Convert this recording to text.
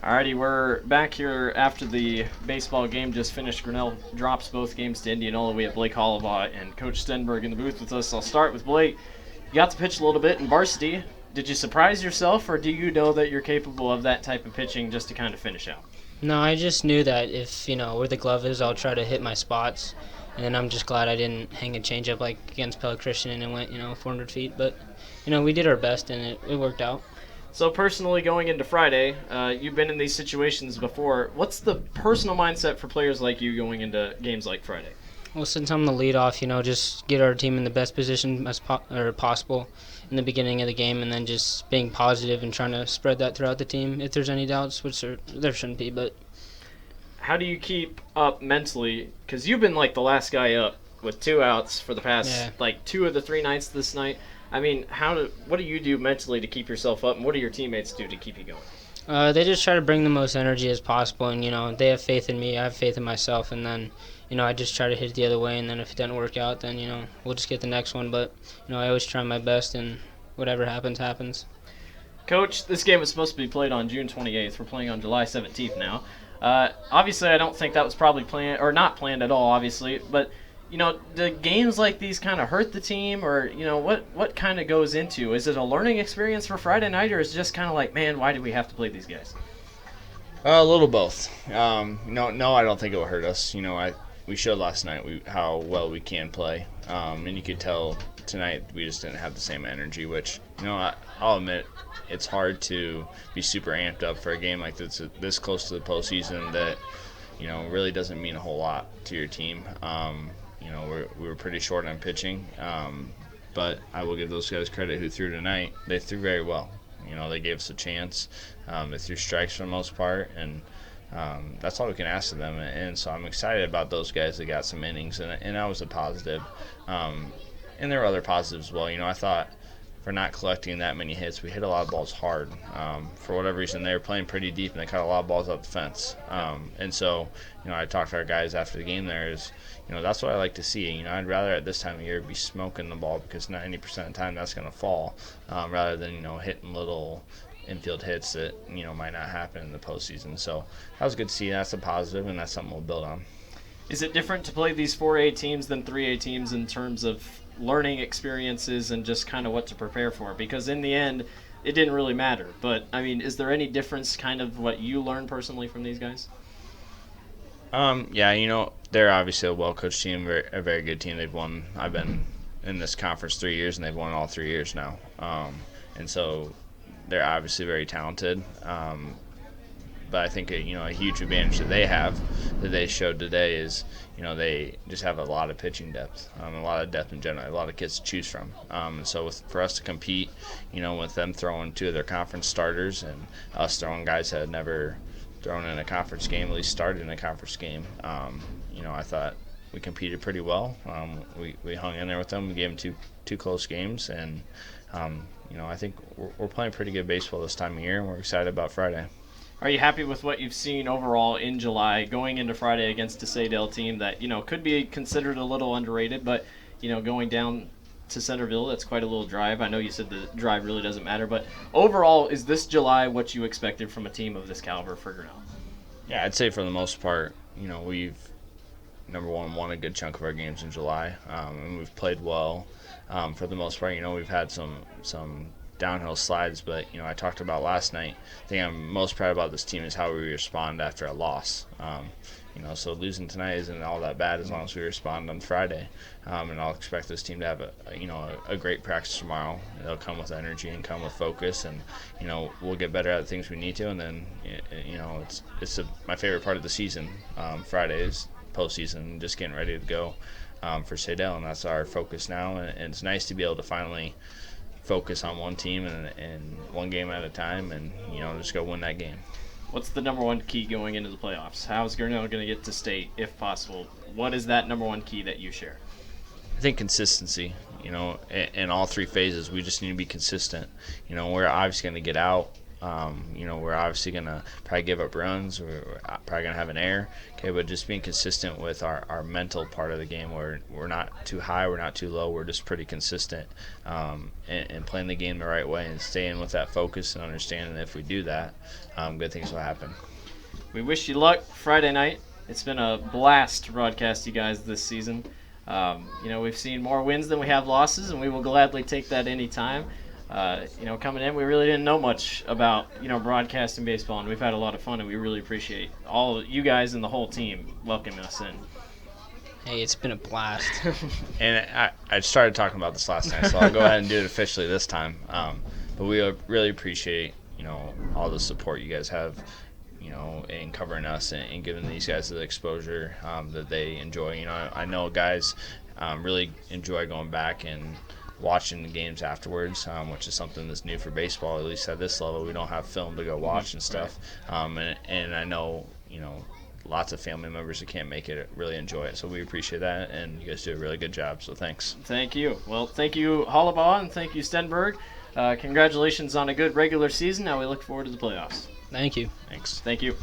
Alrighty, we're back here after the baseball game just finished. Grinnell drops both games to Indianola. We have Blake Holloway and Coach Stenberg in the booth with us. I'll start with Blake. You got to pitch a little bit in varsity. Did you surprise yourself, or do you know that you're capable of that type of pitching just to kind of finish out? No, I just knew that if, where the glove is, I'll try to hit my spots. And I'm just glad I didn't hang a changeup like against Pella Christian and it went, 400 feet. But, we did our best and it worked out. So personally, going into Friday, you've been in these situations before. What's the personal mindset for players like you going into games like Friday? Well, since I'm the leadoff, just get our team in the best position as possible in the beginning of the game, and then just being positive and trying to spread that throughout the team. If there's any doubts, which there shouldn't be, but how do you keep up mentally? Because you've been like the last guy up with 2 outs for the past 2 of the 3 nights this night. I mean, what do you do mentally to keep yourself up, and what do your teammates do to keep you going? They just try to bring the most energy as possible, and they have faith in me, I have faith in myself, and then I just try to hit it the other way, and then if it doesn't work out, then we'll just get the next one. But I always try my best, and whatever happens, happens. Coach, this game was supposed to be played on June 28th. We're playing on July 17th now. Obviously, I don't think that was probably planned, or not planned at all, obviously. But, do games like these kind of hurt the team, or, what kind of goes into? Is it a learning experience for Friday night, or is it just kind of like, man, why do we have to play these guys? A little both. No, I don't think it will hurt us. We showed last night how well we can play, and you could tell tonight we just didn't have the same energy, which, I'll admit it's hard to be super amped up for a game like this close to the postseason that, really doesn't mean a whole lot to your team. We were pretty short on pitching, but I will give those guys credit who threw tonight. They threw very well. They gave us a chance. They threw strikes for the most part, and that's all we can ask of them. And so I'm excited about those guys that got some innings, and that was a positive. And there were other positives as well. I thought for not collecting that many hits, we hit a lot of balls hard. For whatever reason, they were playing pretty deep, and they caught a lot of balls out the fence. And so, I talked to our guys after the game there is, that's what I like to see. I'd rather at this time of year be smoking the ball because 90% of the time that's going to fall rather than, hitting little infield hits that, might not happen in the postseason. So that was good to see. That's a positive, and that's something we'll build on. Is it different to play these 4A teams than 3A teams in terms of learning experiences and just kind of what to prepare for? Because in the end, it didn't really matter. But, I mean, is there any difference kind of what you learned personally from these guys? They're obviously a well-coached team, a very good team. I've been in this conference 3 years, and they've won all 3 years now. And so they're obviously very talented. But I think a huge advantage that they showed today is they just have a lot of pitching depth, a lot of depth in general, a lot of kids to choose from. And so for us to compete, with them throwing 2 of their conference starters and us throwing guys that had never thrown in a conference game, at least started in a conference game, I thought we competed pretty well. We hung in there with them. We gave them two close games, and I think we're playing pretty good baseball this time of year, and we're excited about Friday. Are you happy with what you've seen overall in July going into Friday against a Saydale team that, could be considered a little underrated, but, going down to Centerville, that's quite a little drive. I know you said the drive really doesn't matter, but overall, is this July what you expected from a team of this caliber for Grinnell? Yeah, I'd say for the most part, we've, number one, won a good chunk of our games in July, and we've played well. For the most part, we've had some downhill slides, but I talked about last night. The thing I'm most proud about this team is how we respond after a loss. So losing tonight isn't all that bad as long as we respond on Friday. And I'll expect this team to have a great practice tomorrow. They'll come with energy and come with focus, and we'll get better at the things we need to. And then it's my favorite part of the season. Friday is postseason, just getting ready to go for Saydale, and that's our focus now. And it's nice to be able to finally focus on one team and one game at a time, and just go win that game. What's the number one key going into the playoffs? How is Grinnell going to get to state if possible? What is that number one key that you share? I think consistency. In all 3 phases, we just need to be consistent. We're obviously going to get out We're obviously going to probably give up runs. We're probably going to have an error. Okay, but just being consistent with our mental part of the game where we're not too high, we're not too low, we're just pretty consistent and playing the game the right way and staying with that focus and understanding that if we do that, good things will happen. We wish you luck Friday night. It's been a blast to broadcast you guys this season. We've seen more wins than we have losses, and we will gladly take that any time. Coming in, we really didn't know much about, broadcasting baseball, and we've had a lot of fun, and we really appreciate all of you guys and the whole team welcoming us in. Hey, it's been a blast. And I started talking about this last night, so I'll go ahead and do it officially this time. But we really appreciate, all the support you guys have, in covering us and giving these guys the exposure that they enjoy. I know guys really enjoy going back and watching the games afterwards, which is something that's new for baseball, at least at this level. We don't have film to go watch and stuff. And I know, lots of family members that can't make it really enjoy it. So we appreciate that, and you guys do a really good job. So thanks. Thank you. Well, thank you, Hollabaugh, and thank you, Stenberg. Congratulations on a good regular season. Now we look forward to the playoffs. Thank you. Thanks. Thank you.